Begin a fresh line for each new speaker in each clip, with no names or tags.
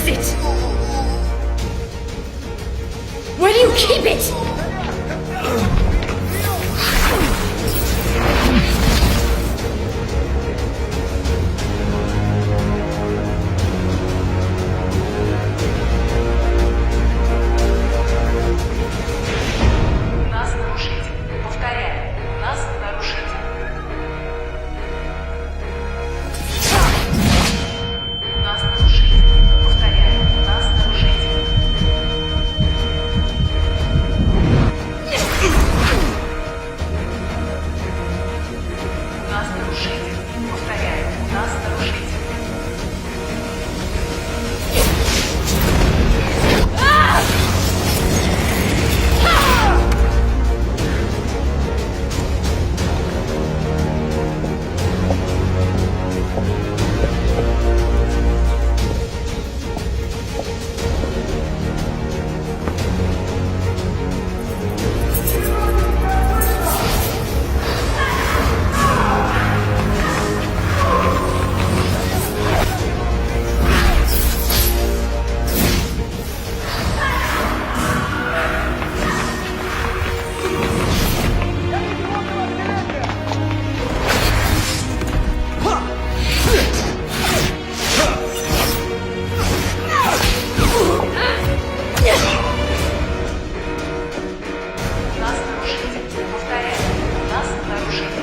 is it? Where do you keep it?
Нас нарушитель. Повторяю, нас нарушитель. Нас нарушитель. Повторяю, нас нарушитель. Нас нарушитель. Повторяю, нас нарушитель. Нас нарушитель. Повторяю, нас нарушитель.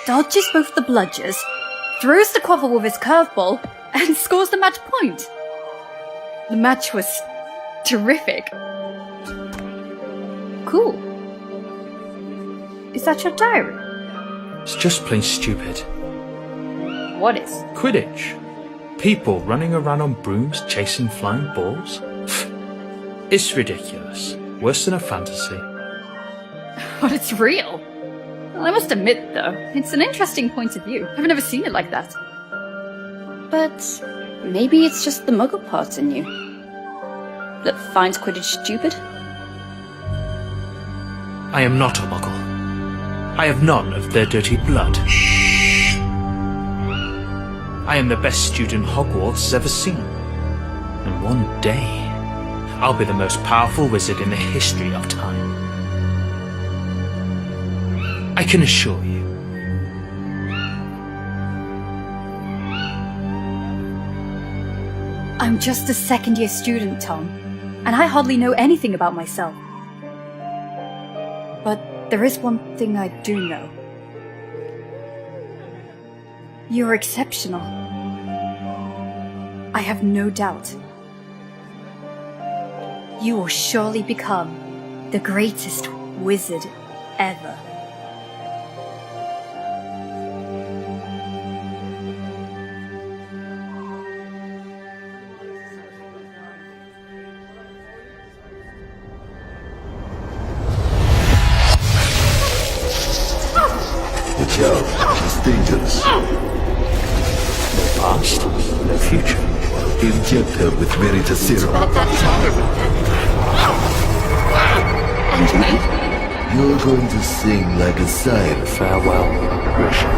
Dodges both the bludgers, throws the quaffle with his curveball, and scores the match point. The match was terrific. Cool. Is that your diary?
It's just plain stupid.
What is?
Quidditch. People running around on brooms chasing flying balls. It's ridiculous. Worse than a fantasy.
But it's real. Well, I must admit, though, it's an interesting point of view. I've never seen it like that. But maybe it's just the muggle part in you that finds Quidditch stupid?
I am not a muggle. I have none of their dirty blood. I am the best student Hogwarts has ever seen. And one day, I'll be the most powerful wizard in the history of time. I can assure you.
I'm just a second-year student, Tom, and I hardly know anything about myself. But there is one thing I do know. You're exceptional. I have no doubt. You will surely become the greatest wizard ever.
Watch out, it's dangerous.
No past, no future.
Inject her with Veritaserum.
And me?
You're going to sing like a siren.
Farewell, Russia.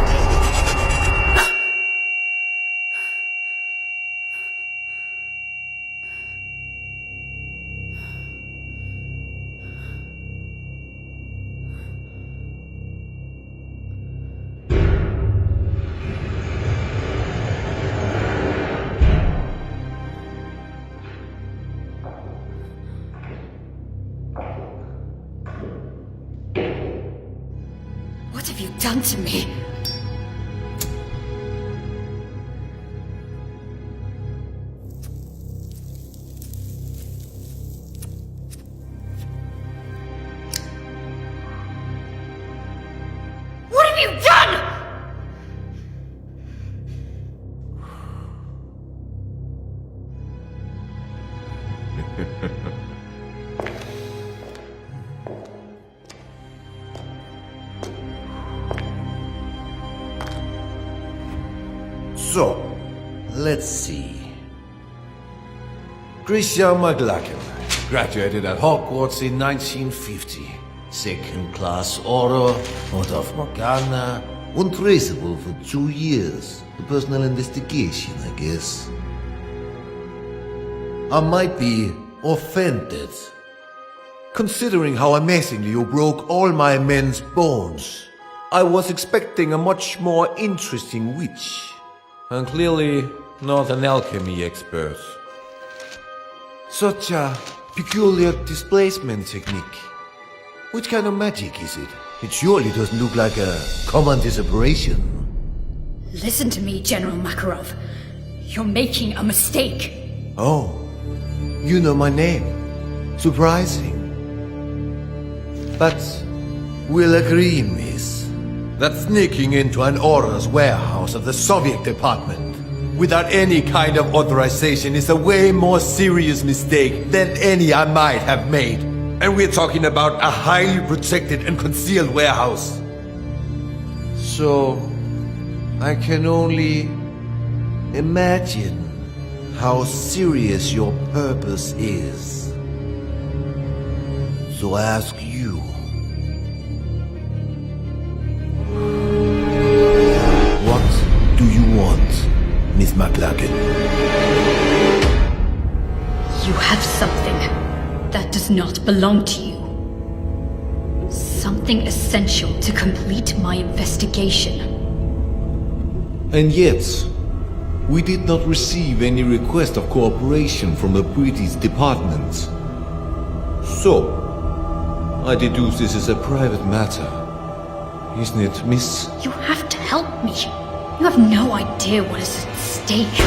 What have you done to me? What have you done?
So, let's see. Christian McLachlan graduated at Hogwarts in 1950. Second class order, out of Morgana, untraceable for 2 years. A personal investigation, I guess. I might be offended, considering how amazingly you broke all my men's bones. I was expecting a much more interesting witch. And clearly not an alchemy expert. Such a peculiar displacement technique. Which kind of magic is it? It surely doesn't look like a common disapparition.
Listen to me, General Makarov. You're making a mistake.
Oh, you know my name. Surprising. But we'll agree, miss, that sneaking into an Aura's warehouse of the Soviet department without any kind of authorization is a way more serious mistake than any I might have made. And we're talking about a highly protected and concealed warehouse. So, I can only imagine how serious your purpose is. So I ask you, what do you want, Miss McLachlan?
You have something that does not belong to you. Something essential to complete my investigation.
And yet, we did not receive any request of cooperation from the British department. So, I deduce this is a private matter. Isn't it, miss?
You have to help me. You have no idea what is at stake.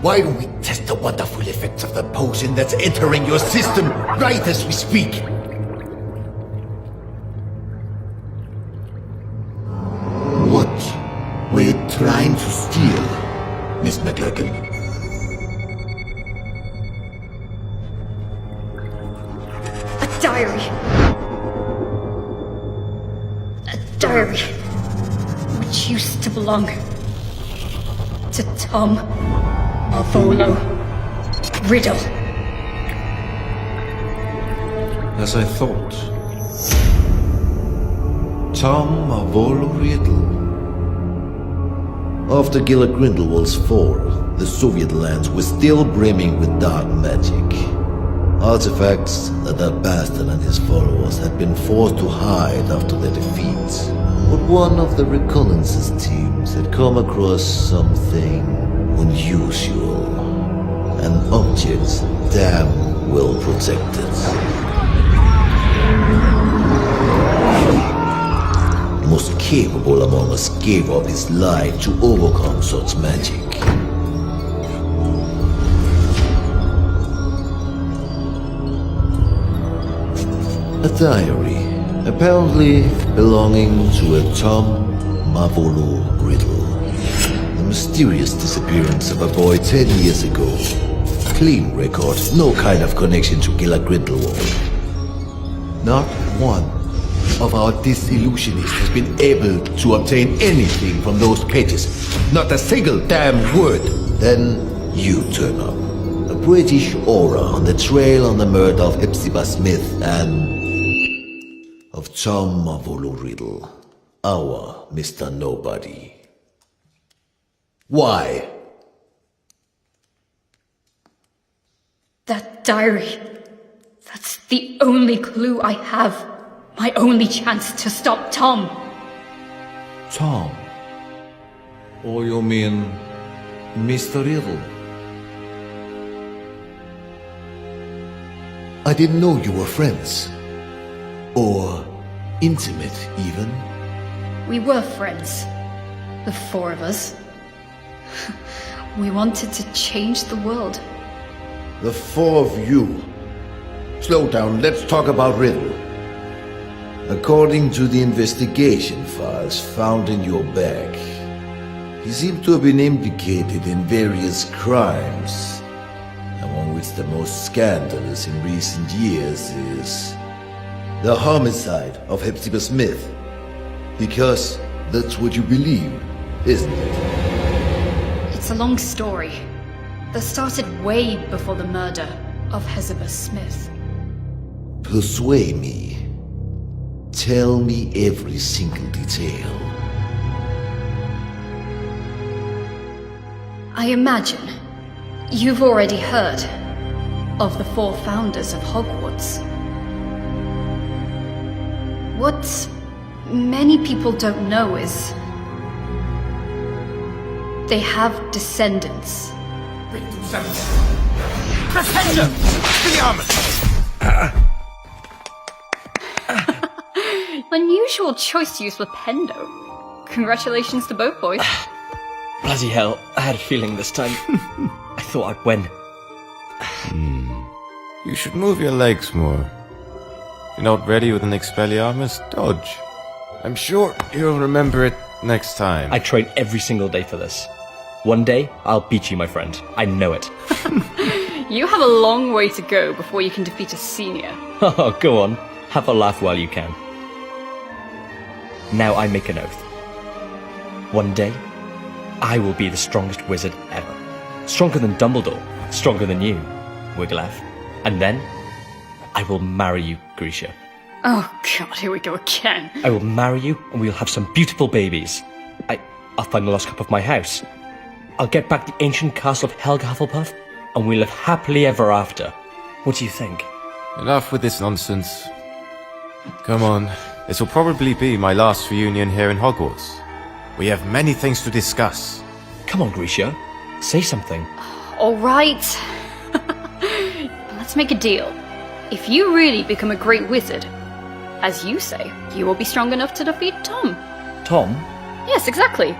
Why don't we test the wonderful effects of the potion that's entering your system right as we speak?
trying to steal, Miss McLaughlin?
A diary. A diary. Which used to belong to Tom Marvolo Riddle.
As I thought. Tom Marvolo Riddle.
After Gila Grindelwald's fall, the Soviet lands were still brimming with dark magic. Artifacts that bastard and his followers had been forced to hide after their defeat. But one of the reconnaissance teams had come across something unusual. An object damn well protected. The most capable among us gave up his life to overcome such magic. A diary, apparently belonging to a Tom Marvolo Riddle. The mysterious disappearance of a boy 10 years ago. Clean record, no kind of connection to Gila Grindelwald.
Not one of our disillusionists has been able to obtain anything from those cages. Not a single damn word.
Then you turn up. A British aura on the trail on the murder of Hepzibah Smith and of Tom Marvolo Riddle, our Mr. Nobody. Why?
That diary. That's the only clue I have. My only chance to stop Tom.
Tom? Or you mean Mr. Riddle?
I didn't know you were friends. Or intimate, even.
We were friends. The four of us. We wanted to change the world.
The four of you. Slow down, let's talk about Riddle. According to the investigation files found in your bag, he seemed to have been implicated in various crimes, among which the most scandalous in recent years is the homicide of Hepzibah Smith. Because that's what you believe, isn't it?
It's a long story that started way before the murder of Hepzibah Smith.
Persuade me. Tell me every single detail.
I imagine you've already heard of the four founders of Hogwarts. What many people don't know is they have descendants. Unusual choice to use Flipendo. Congratulations to both boys.
Bloody hell, I had a feeling this time. I thought I'd win.
You should move your legs more. If you're not ready with an Expelliarmus, dodge. I'm sure you'll remember it next time.
I train every single day for this. One day, I'll beat you, my friend. I know it.
You have a long way to go before you can defeat a senior.
Oh, go on. Have a laugh while you can. Now I make an oath. One day, I will be the strongest wizard ever. Stronger than Dumbledore. Stronger than you, Wiggleaff. And then, I will marry you, Grisha.
Oh god, here we go again.
I will marry you, and we'll have some beautiful babies. I'll find the lost cup of my house. I'll get back the ancient castle of Helga Hufflepuff, and we'll live happily ever after. What do you think?
Enough with this nonsense. Come on, this will probably be my last reunion here in Hogwarts. We have many things to discuss.
Come on, Grisha. Say something.
Alright. Let's make a deal. If you really become a great wizard, as you say, you will be strong enough to defeat Tom.
Tom?
Yes, exactly.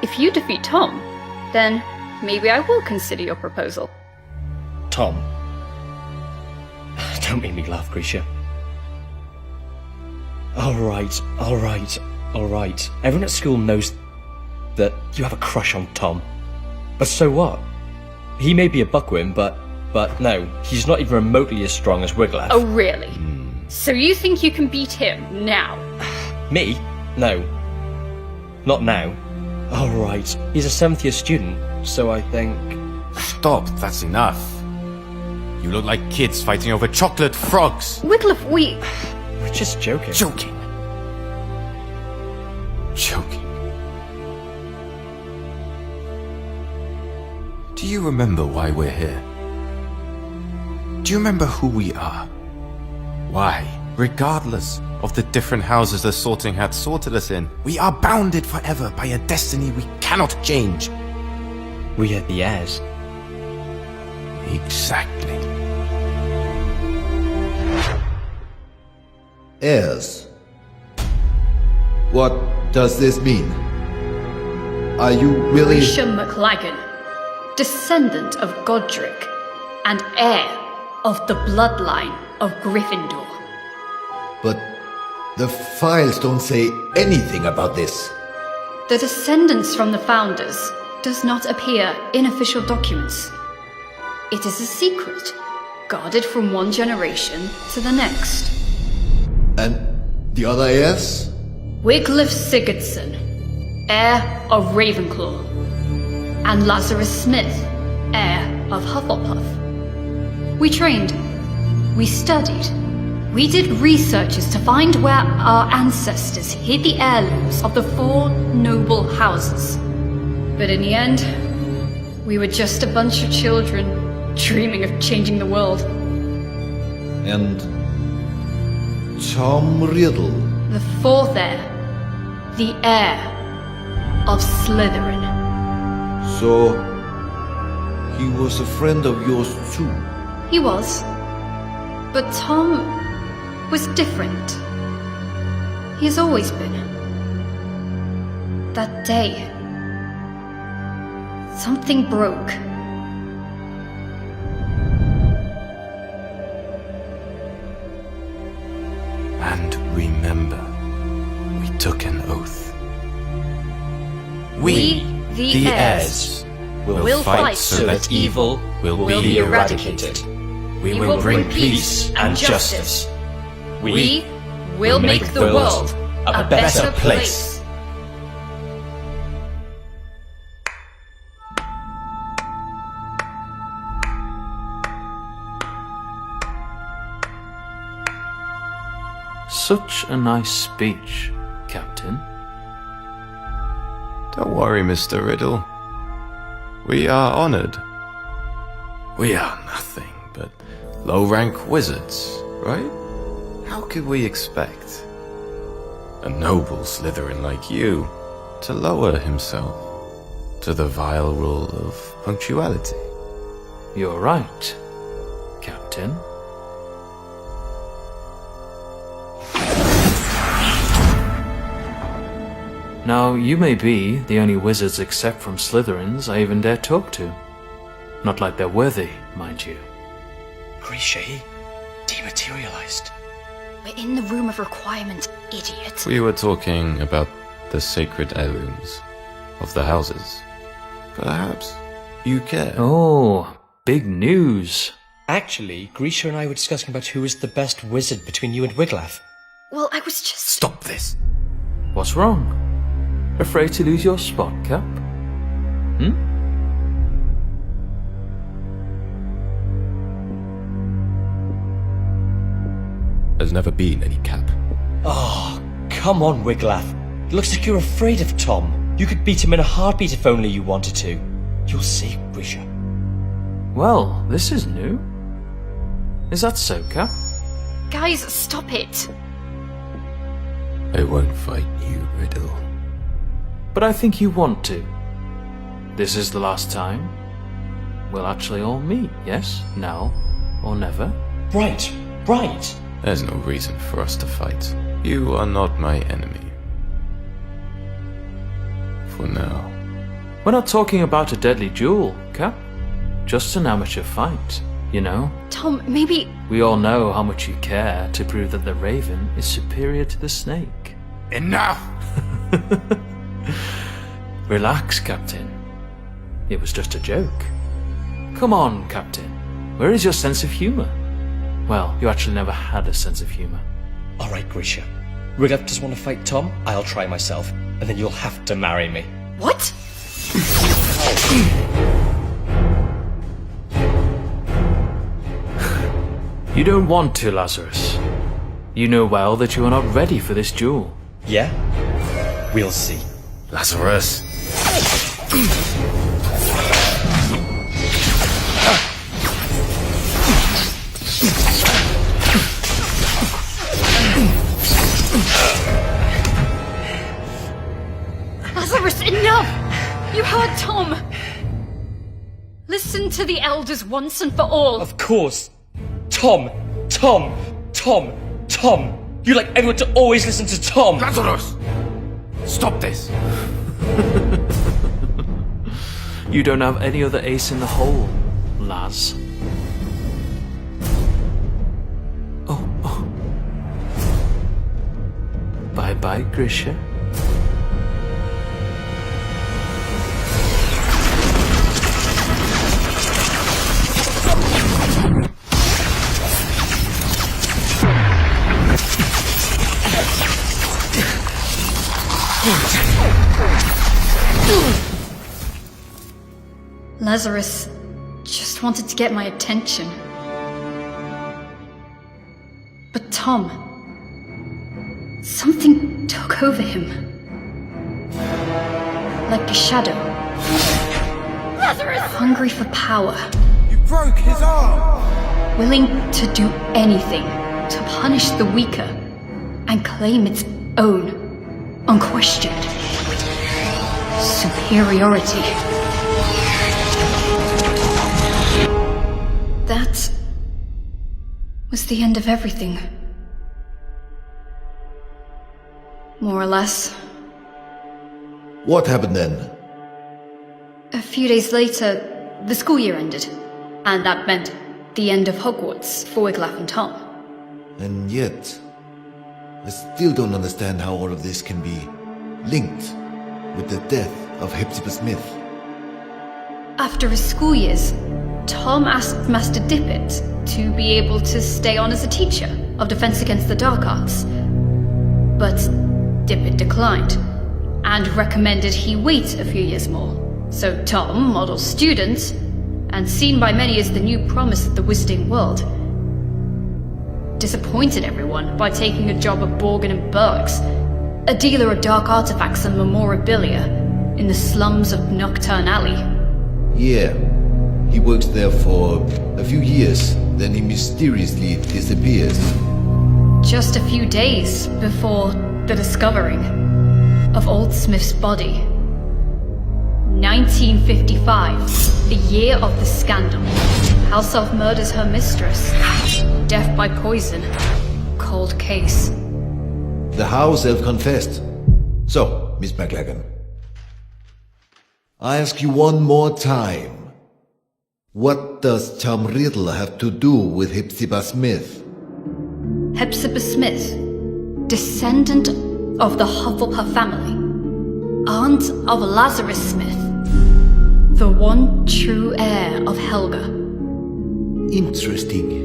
If you defeat Tom, then maybe I will consider your proposal.
Tom? Don't make me laugh, Grisha. Alright. Everyone at school knows that you have a crush on Tom. But so what? He may be a buckworm, but no, he's not even remotely as strong as Wiglaf.
Oh, really? So you think you can beat him now?
Me? No. Not now. Oh, right. He's a 7th year student, so I think...
Stop, that's enough. You look like kids fighting over chocolate frogs.
Wiglaf, we...
We're just joking.
Joking. Do you remember why we're here? Do you remember who we are? Why, regardless of the different houses the Sorting Hat sorted us in, we are bounded forever by a destiny we cannot change.
We are the heirs.
Exactly.
Heirs. What does this mean? Are you really...
Grisha McLagan, descendant of Godric, and heir of the bloodline of Gryffindor.
But the files don't say anything about this.
The descendants from the founders does not appear in official documents. It is a secret, guarded from one generation to the next.
And the other heirs?
Wiglaf Sigurdsson, heir of Ravenclaw, and Lazarus Smith, heir of Hufflepuff. We trained, we studied, we did researches to find where our ancestors hid the heirlooms of the 4 noble houses. But in the end, we were just a bunch of children dreaming of changing the world.
And Tom Riddle.
The 4th heir, the heir of Slytherin.
So he was a friend of yours too?
He was. But Tom was different. He has always been. That day, something broke.
And remember, we took an oath. We,
the heirs,
will fight so that evil will be eradicated. We will bring peace and justice.
We will make the world a better place.
Such a nice speech, Captain.
Don't worry, Mr. Riddle. We are honored. We are nothing but low-rank wizards, right? How could we expect a noble Slytherin like you to lower himself to the vile rule of punctuality?
You're right, Captain. Now, you may be the only wizards except from Slytherins I even dare talk to. Not like they're worthy, mind you.
Grisha, he dematerialized.
We're in the room of requirement, idiot.
We were talking about the sacred heirlooms of the houses. Perhaps you care.
Oh, big news.
Actually, Grisha and I were discussing about who is the best wizard between you and Wiglaf.
Well, I was just...
Stop this!
What's wrong? Afraid to lose your spot, Cap?
There's never been any cap.
Oh, come on, Wiglaf. It looks like you're afraid of Tom. You could beat him in a heartbeat if only you wanted to. You'll see, Grisha.
Well, this is new. Is that so, Cap?
Guys, stop it.
I won't fight you, Riddle.
But I think you want to. This is the last time we'll actually all meet, yes? Now or never?
Right.
There's no reason for us to fight. You are not my enemy. For now.
We're not talking about a deadly duel, Cap. Just an amateur fight, you know?
Tom, maybe...
We all know how much you care to prove that the Raven is superior to the Snake.
Enough!
Relax, Captain. It was just a joke. Come on, Captain. Where is your sense of humor? Well, you actually never had a sense of humor.
Alright, Grisha. Riddle just want to fight Tom? I'll try myself, and then you'll have to marry me.
What?
You don't want to, Lazarus. You know well that you are not ready for this duel.
Yeah? We'll see.
Lazarus.
Lazarus, enough! You heard Tom! Listen to the elders once and for all.
Of course. Tom! Tom! Tom! Tom! You like everyone to always listen to Tom!
Lazarus! Stop this!
You don't have any other ace in the hole, Laz. Oh. Bye-bye, Grisha.
Lazarus just wanted to get my attention. But Tom... something took over him. Like a shadow. Lazarus! Hungry for power.
You broke his arm!
Willing to do anything to punish the weaker and claim its own, unquestioned superiority. That was the end of everything. More or less.
What happened then?
A few days later, the school year ended, and that meant the end of Hogwarts for Wiglaf and Tom.
And yet, I still don't understand how all of this can be linked with the death of Hepzibah Smith.
After his school years, Tom asked Master Dippet to be able to stay on as a teacher of Defense Against the Dark Arts. But Dippet declined, and recommended he wait a few years more. So Tom, model student, and seen by many as the new promise of the wizarding world, disappointed everyone by taking a job at Borgin and Burke's, a dealer of dark artifacts and memorabilia in the slums of Nocturne Alley.
Yeah, he works there for a few years, then he mysteriously disappears.
Just a few days before the discovering of Old Smith's body. 1955, the year of the scandal. House Elf murders her mistress. Death by poison. Cold case.
The House Elf confessed. So, Miss McLagan, I ask you one more time. What does Tom Riddle have to do with Hepzibah Smith?
Hepzibah Smith, descendant of the Hufflepuff family, aunt of Lazarus Smith, the one true heir of Helga.
Interesting.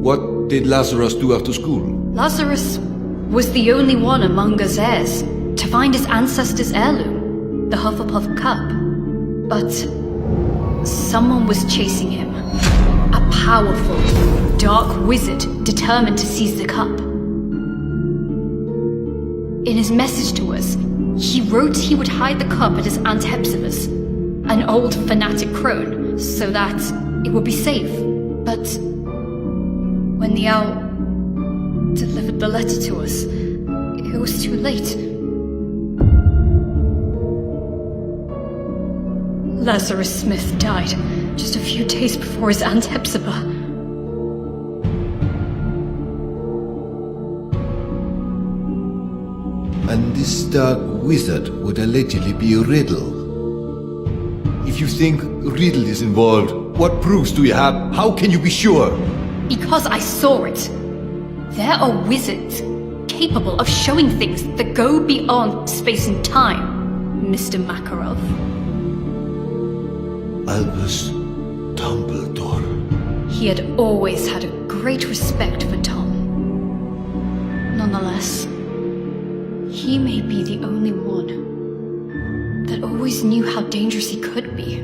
What did Lazarus do after school?
Lazarus was the only one among us heirs to find his ancestors' heirloom, the Hufflepuff cup. But someone was chasing him. A powerful, dark wizard determined to seize the cup. In his message to us, he wrote he would hide the cup at his Aunt Hepzibah's, an old fanatic crone, so that it would be safe. But when the owl delivered the letter to us, it was too late. Lazarus Smith died just a few days before his Aunt Hepzibah.
And this dark wizard would allegedly be Riddle. If you think Riddle is involved, what proofs do you have? How can you be sure?
Because I saw it. There are wizards capable of showing things that go beyond space and time. Mr. Makarov?
Albus Dumbledore.
He had always had a great respect for Tom. Nonetheless, he may be the only one that always knew how dangerous he could be.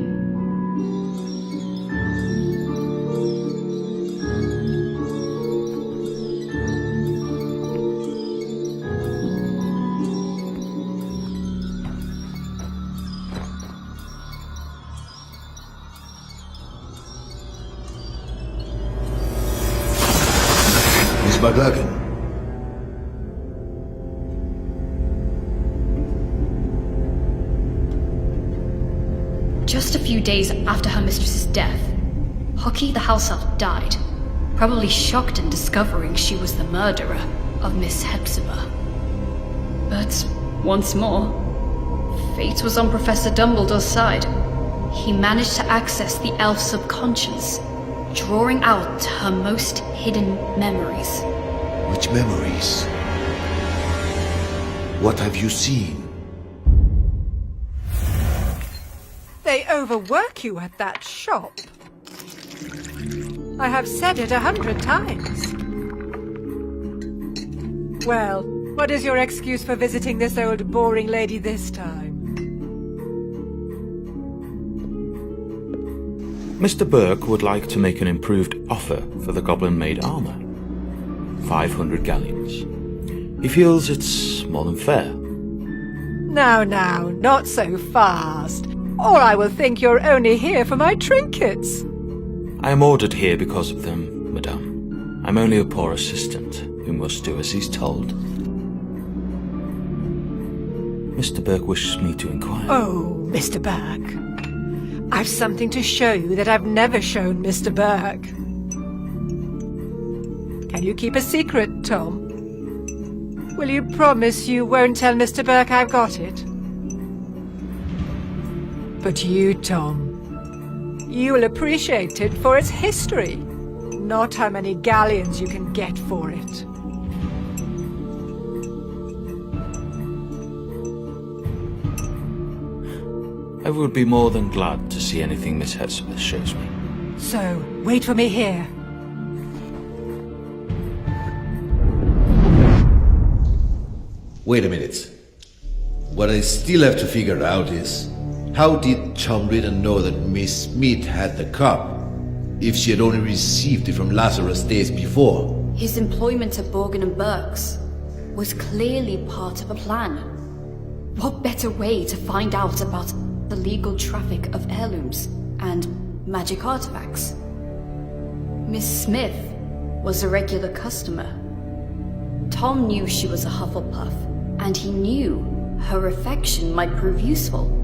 Miss McLaughlin.
Just a few days after her mistress's death, Hockey the house elf died, probably shocked in discovering she was the murderer of Miss Hepzibah. But once more, fate was on Professor Dumbledore's side. He managed to access the elf's subconscious, drawing out her most hidden memories.
Which memories? What have you seen?
They overwork you at that shop. I have said it 100 times. Well, what is your excuse for visiting this old boring lady this time?
Mr. Burke would like to make an improved offer for the goblin-made armor. 500 galleons. He feels it's more than fair.
Now, not so fast. Or I will think you're only here for my trinkets.
I am ordered here because of them, madame. I'm only a poor assistant who must do as he's told. Mr. Burke wishes me to inquire.
Oh, Mr. Burke. I've something to show you that I've never shown Mr. Burke. Can you keep a secret, Tom? Will you promise you won't tell Mr. Burke I've got it? But you, Tom, you will appreciate it for its history, not how many galleons you can get for it.
I would be more than glad to see anything Miss Hepzibah shows me.
So, wait for me here.
Wait a minute. What I still have to figure out is, how did Tom Riddle know that Miss Smith had the cup, if she had only received it from Lazarus days before?
His employment at Borgin and Burke's was clearly part of a plan. What better way to find out about the legal traffic of heirlooms and magic artifacts? Miss Smith was a regular customer. Tom knew she was a Hufflepuff, and he knew her affection might prove useful.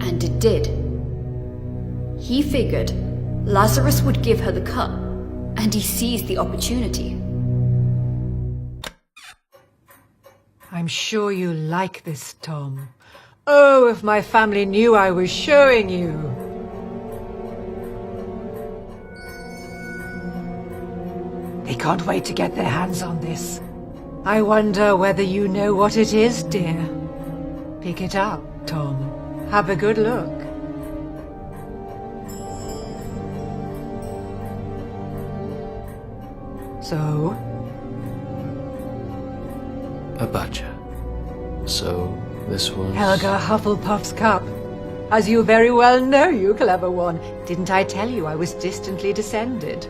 And it did. He figured Lazarus would give her the cup, and he seized the opportunity.
I'm sure you like this, Tom. Oh, if my family knew I was showing you. They can't wait to get their hands on this. I wonder whether you know what it is, dear. Pick it up, Tom. Have a good look. So?
A badger. So, this was...
Helga Hufflepuff's cup. As you very well know, you clever one. Didn't I tell you I was distantly descended?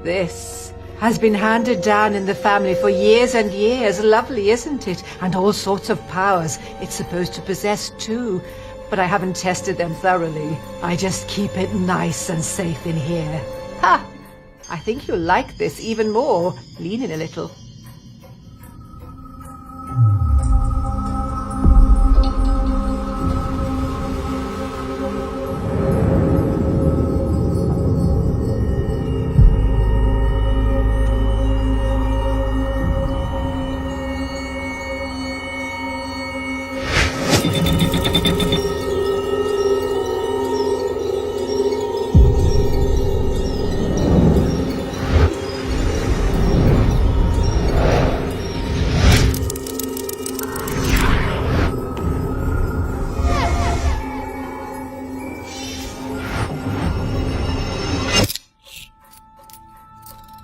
This has been handed down in the family for years and years. Lovely, isn't it? And all sorts of powers it's supposed to possess too. But I haven't tested them thoroughly. I just keep it nice and safe in here. Ha! I think you'll like this even more. Lean in a little.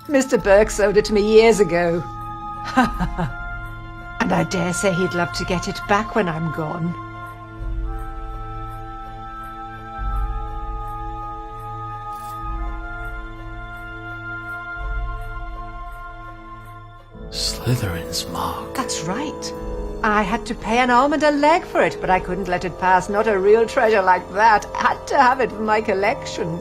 Mr. Burke sold it to me years ago. And I dare say he'd love to get it back when I'm gone.
Slytherin's mark.
That's right. I had to pay an arm and a leg for it, but I couldn't let it pass. Not a real treasure like that. I had to have it for my collection.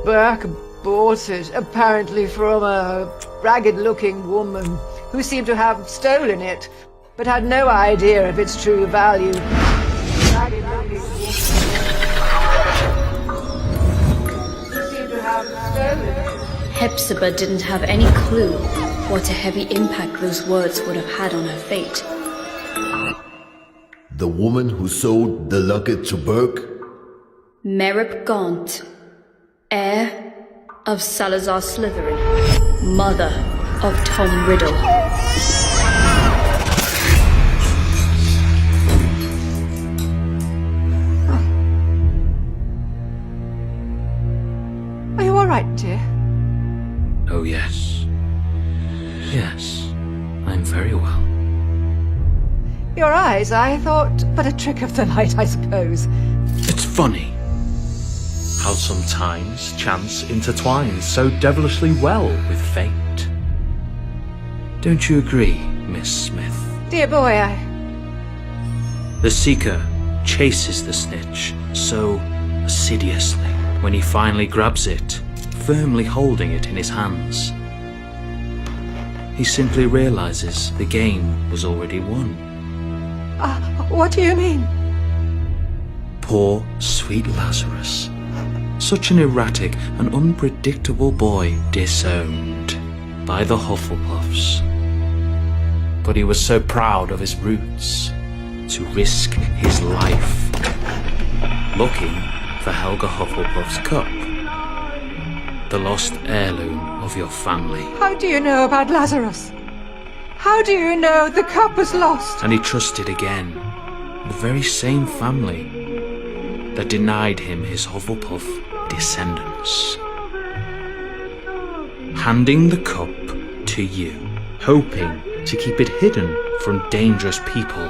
Burke bought it, apparently from a ragged-looking woman who seemed to have stolen it, but had no idea of its true value. Ragged-looking woman who seemed to have stolen it.
Hepzibah didn't have any clue what a heavy impact those words would have had on her fate.
The woman who sold the locket to Burke?
Merip Gaunt, heir of Salazar Slytherin, mother of Tom Riddle.
Are you all right, dear?
Oh, yes. Yes, I'm very well.
Your eyes, I thought, but a trick of the light, I suppose.
It's funny how sometimes chance intertwines so devilishly well with fate. Don't you agree, Miss Smith?
Dear boy,
The Seeker chases the snitch so assiduously when he finally grabs it, firmly holding it in his hands. He simply realizes the game was already won.
What do you mean?
Poor, sweet Lazarus. Such an erratic and unpredictable boy disowned by the Hufflepuffs. But he was so proud of his roots to risk his life looking for Helga Hufflepuff's cup, the lost heirloom of your family.
How do you know about Lazarus? How do you know the cup was lost?
And he trusted again the very same family that denied him his Hufflepuff descendants. Handing the cup to you, hoping to keep it hidden from dangerous people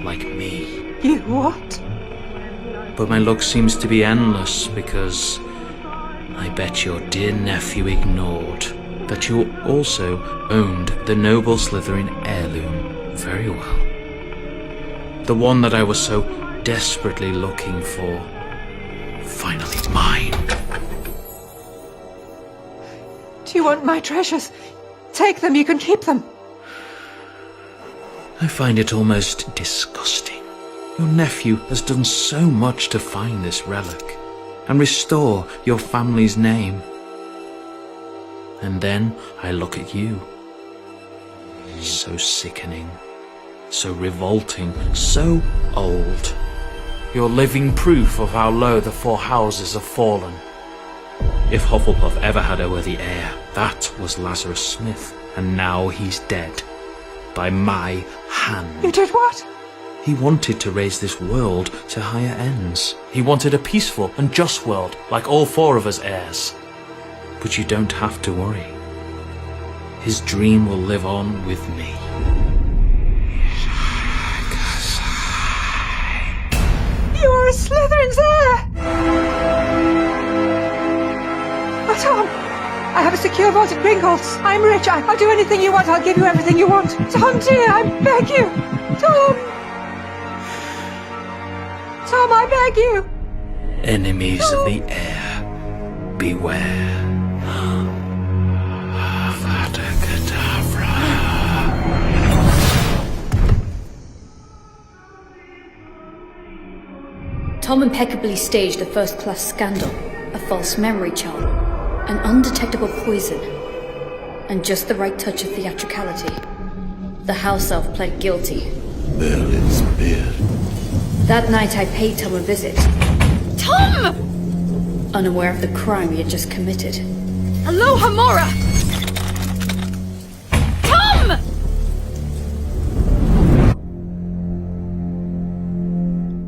like me.
You what?
But my luck seems to be endless because I bet your dear nephew ignored that you also owned the noble Slytherin heirloom very well. The one that I was so desperately looking for. Finally mine.
Do you want my treasures? Take them, you can keep them.
I find it almost disgusting. Your nephew has done so much to find this relic and restore your family's name. And then I look at you. So sickening, so revolting, so old. You're living proof of how low the four houses have fallen. If Hufflepuff ever had a worthy heir, that was Lazarus Smith, and now he's dead. By my hand.
You did what?
He wanted to raise this world to higher ends. He wanted a peaceful and just world, like all four of us heirs. But you don't have to worry. His dream will live on with me.
You are a Slytherin's heir! Oh, Tom, I have a secure vault at Gringotts. I'm rich. I'll do anything you want. I'll give you everything you want. Tom, dear, I beg you. Tom! Tom, I beg you.
Enemies of the heir, beware. Avada Kedavra.
Tom impeccably staged a first-class scandal, a false memory charm, an undetectable poison, and just the right touch of theatricality. The house elf pled guilty.
Merlin's beard.
That night I paid Tom a visit. Tom! Unaware of the crime he had just committed. Hello, Hamora! Tom!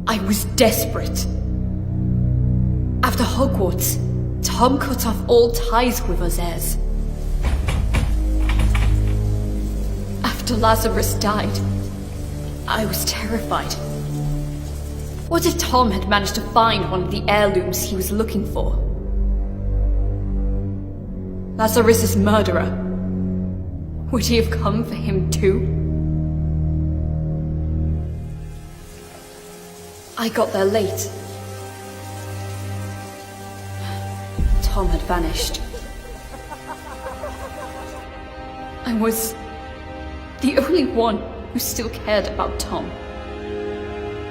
I was desperate. After Hogwarts, Tom cut off all ties with us heirs. After Lazarus died, I was terrified. What if Tom had managed to find one of the heirlooms he was looking for? Lazarus's murderer. Would he have come for him too? I got there late. Tom had vanished. I was the only one who still cared about Tom.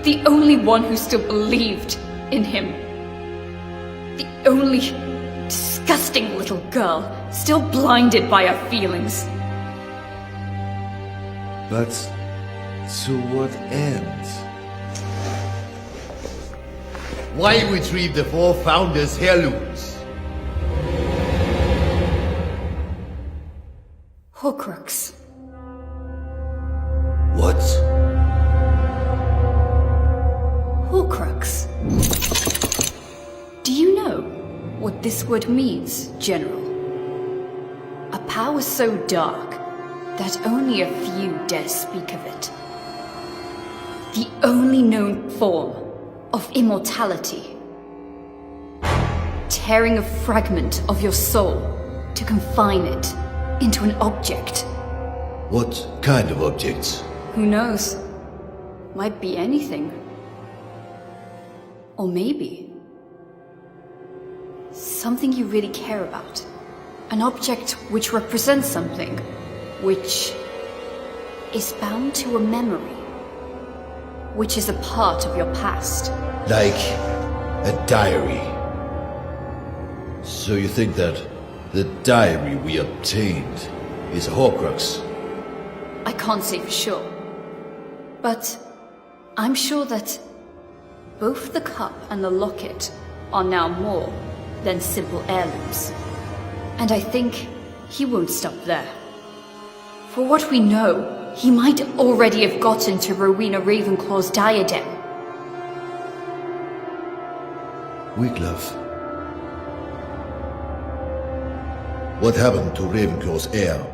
The only one who still believed in him. The only disgusting little girl still blinded by her feelings.
But to what end?
Why retrieve the four founders' heirlooms?
Horcrux.
What?
Horcrux. Do you know what this word means, General? A power so dark that only a few dare speak of it. The only known form of immortality. Tearing a fragment of your soul to confine it into an object.
What kind of objects?
Who knows? Might be anything. Or maybe something you really care about. An object which represents something which is bound to a memory, which is a part of your past.
Like a diary. So you think that the diary we obtained is a Horcrux?
I can't say for sure, but I'm sure that both the cup and the locket are now more than simple heirlooms. And I think he won't stop there. For what we know, he might already have gotten to Rowena Ravenclaw's diadem.
Wiglaf. What happened to Ravenclaw's heir?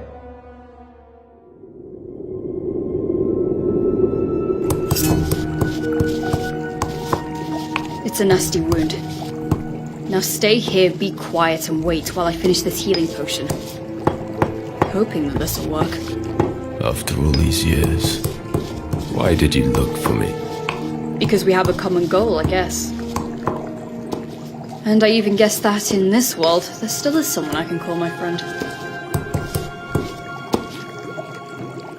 It's a nasty wound. Now stay here, be quiet, and wait while I finish this healing potion. Hoping that this'll work.
After all these years, why did you look for me?
Because we have a common goal, I guess. And I even guess that in this world, there still is someone I can call my friend.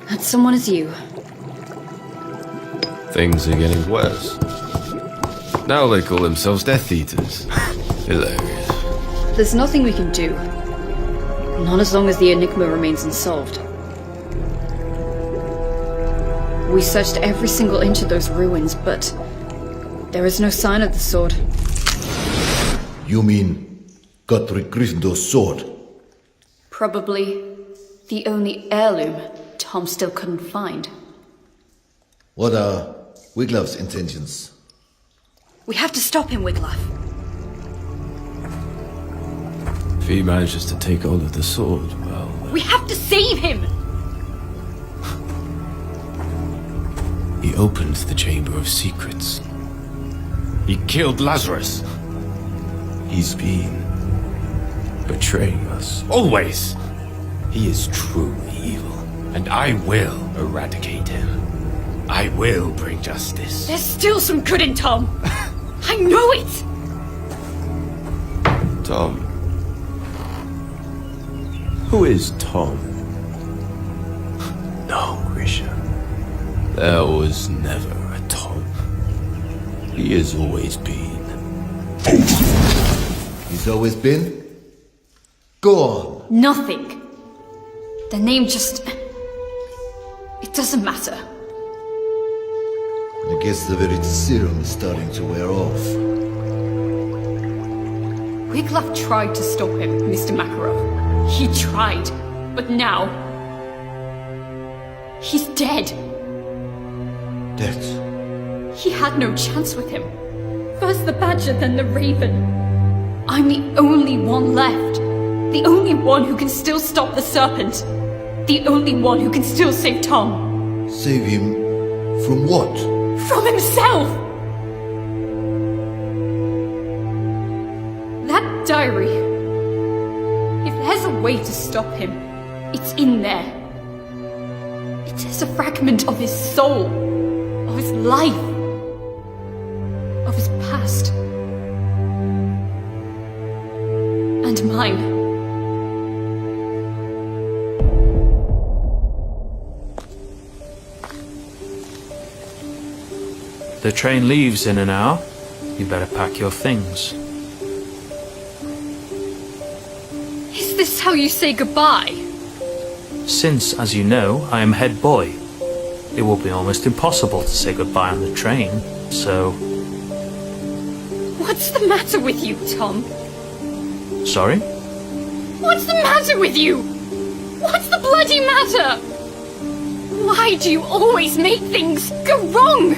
That someone is you.
Things are getting worse. Now they call themselves Death Eaters. Hilarious.
There's nothing we can do. Not as long as the enigma remains unsolved. We searched every single inch of those ruins, but there is no sign of the sword.
You mean Godric Gryffindor's sword?
Probably the only heirloom Tom still couldn't find.
What are Wiglaf's intentions?
We have to stop him, Wiglaf.
If he manages to take hold of the sword, well...
We have to save him!
He opened the Chamber of Secrets. He killed Lazarus. He's been betraying us. Always! He is truly evil, and I will eradicate him. I will bring justice.
There's still some good in Tom! I know it!
Tom. Who is Tom? No, Grisha. There was never a Tom. He has always been.
He's always been? Go on.
Nothing. The name just... It doesn't matter.
I guess the very serum is starting to wear off.
Wiglaf tried to stop him, Mr. Makarov. He tried, but now... He's dead.
Dead?
He had no chance with him. First the Badger, then the Raven. I'm the only one left. The only one who can still stop the serpent. The only one who can still save Tom.
Save him from what?
From himself! That diary. If there's a way to stop him, it's in there. It is a fragment of his soul, of his life, of his past. And mine.
The train leaves in an hour. You better pack your things.
Is this how you say goodbye?
Since, as you know, I am head boy, it will be almost impossible to say goodbye on the train, so...
What's the matter with you, Tom?
Sorry?
What's the matter with you? What's the bloody matter? Why do you always make things go wrong?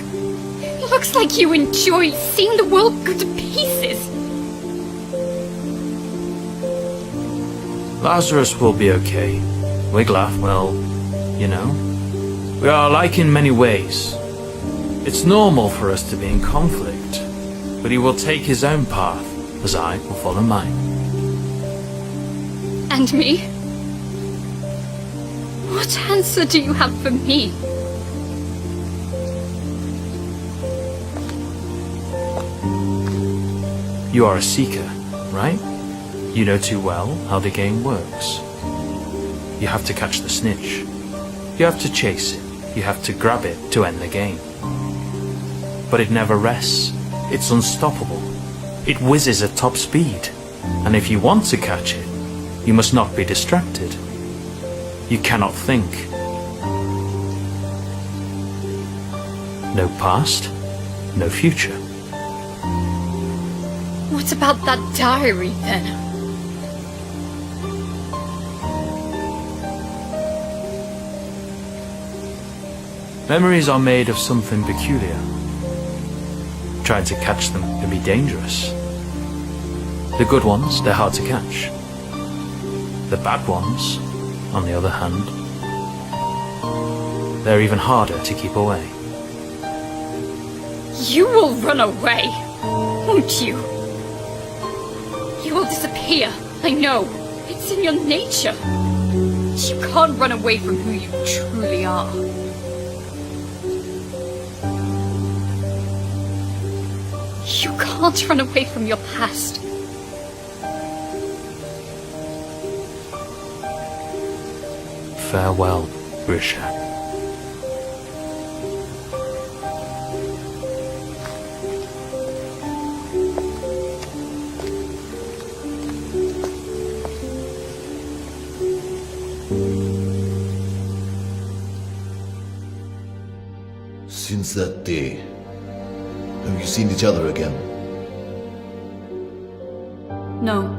It looks like you enjoy seeing the world go to pieces.
Lazarus will be okay. Wiglaf, well, you know, we are alike in many ways. It's normal for us to be in conflict, but he will take his own path, as I will follow mine.
And me? What answer do you have for me?
You are a seeker, right? You know too well how the game works. You have to catch the snitch. You have to chase it. You have to grab it to end the game. But it never rests. It's unstoppable. It whizzes at top speed. And if you want to catch it, you must not be distracted. You cannot think. No past, no future.
What about that diary, then?
Memories are made of something peculiar. Trying to catch them can be dangerous. The good ones, they're hard to catch. The bad ones, on the other hand, they're even harder to keep away.
You will run away, won't you? You will disappear, I know. It's in your nature. You can't run away from who you truly are. You can't run away from your past.
Farewell, Grisha.
Since that day, have you seen each other again?
No.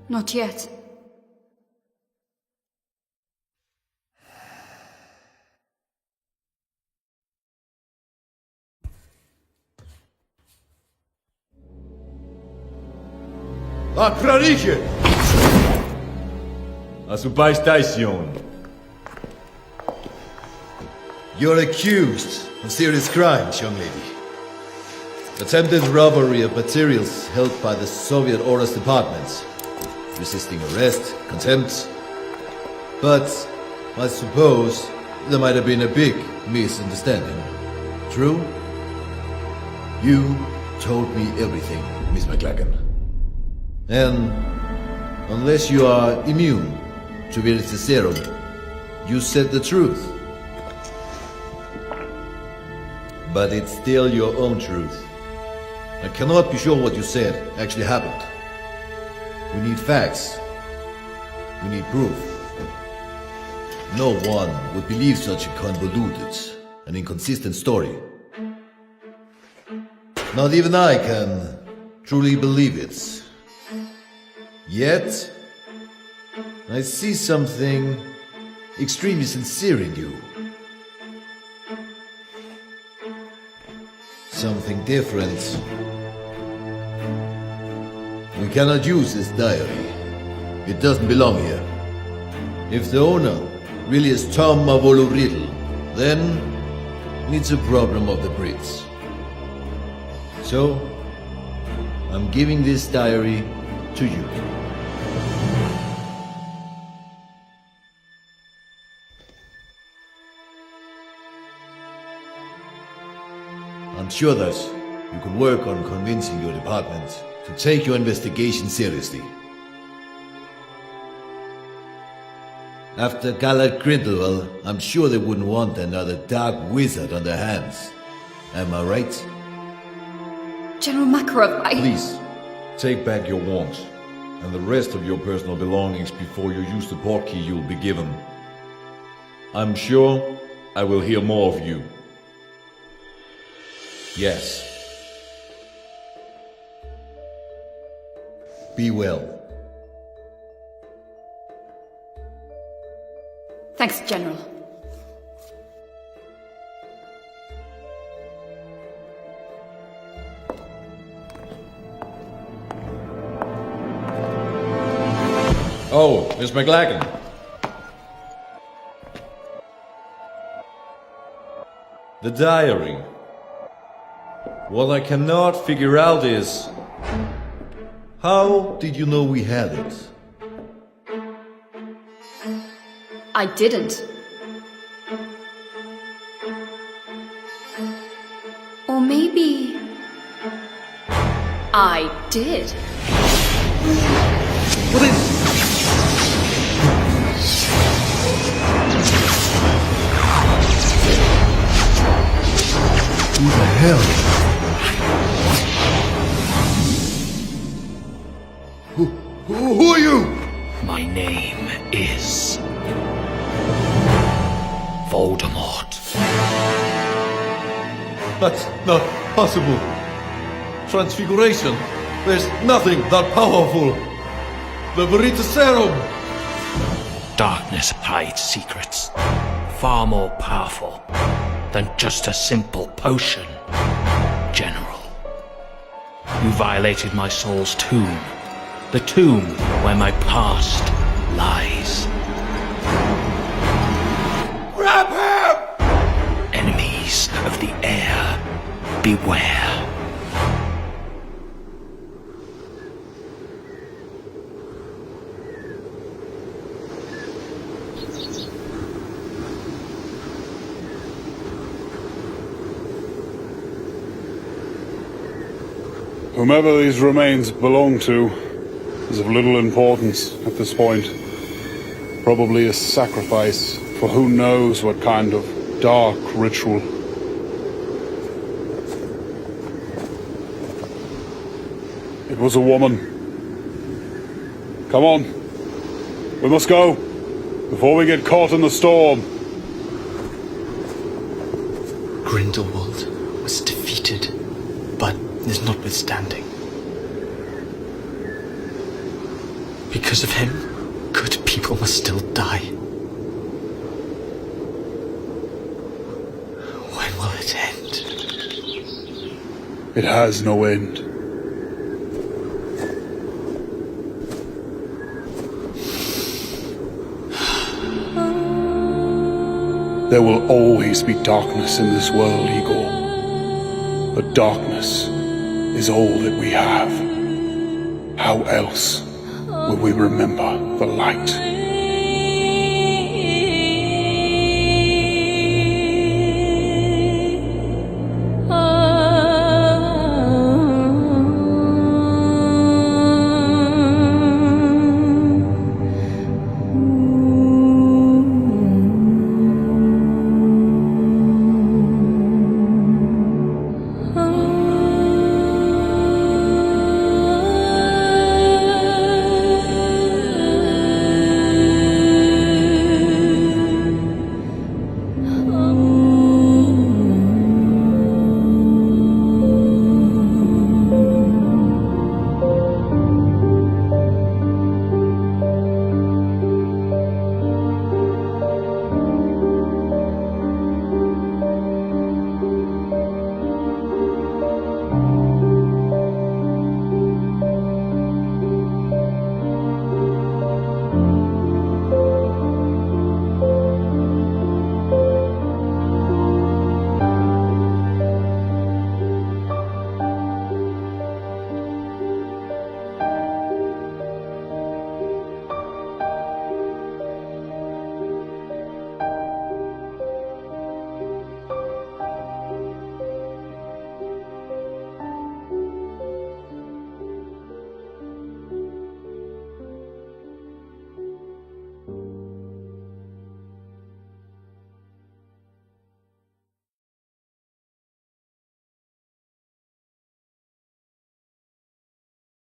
Not yet.
Охраните! Освобождайся!
You're accused of serious crimes, young lady. Attempted robbery of materials held by the Soviet Orders Department. Resisting arrest, contempt. But I suppose there might have been a big misunderstanding. True? You told me everything, Miss McLagan. And unless you are immune to Veritaserum, you said the truth. But it's still your own truth. I cannot be sure what you said actually happened. We need facts. We need proof. No one would believe such a convoluted and inconsistent story. Not even I can truly believe it. Yet, I see something extremely sincere in you. Something different. We cannot use this diary. It doesn't belong here. If the owner really is Tom Mavolo Riddle, then it's a problem of the Brits. So, I'm giving this diary to you. I'm sure that you can work on convincing your department to take your investigation seriously. After Gallard Grindelwald, I'm sure they wouldn't want another dark wizard on their hands. Am I right?
General Makarov,
Please, take back your wand and the rest of your personal belongings before you use the portkey you'll be given. I'm sure I will hear more of you. Yes.
Be well.
Thanks, General.
Oh, Miss McLagan. The diary. What I cannot figure out is...
How did you know we had it?
I didn't. Or maybe... I did.
What is... Who the hell? Who are you?
My name is Voldemort.
That's not possible. Transfiguration. There's nothing that powerful. The Veritaserum.
Darkness hides secrets far more powerful than just a simple potion. General, you violated my soul's tomb. The tomb where my past lies.
Grab him!
Enemies of the Heir, beware.
Whomever these remains belong to is of little importance at this point. Probably a sacrifice for who knows what kind of dark ritual. It was a woman. Come on. We must go before we get caught in the storm.
Grindelwald was defeated, but is notwithstanding. Because of him, good people must still die. When will it end?
It has no end. There will always be darkness in this world, Igor. But darkness is all that we have. How else will we remember the light?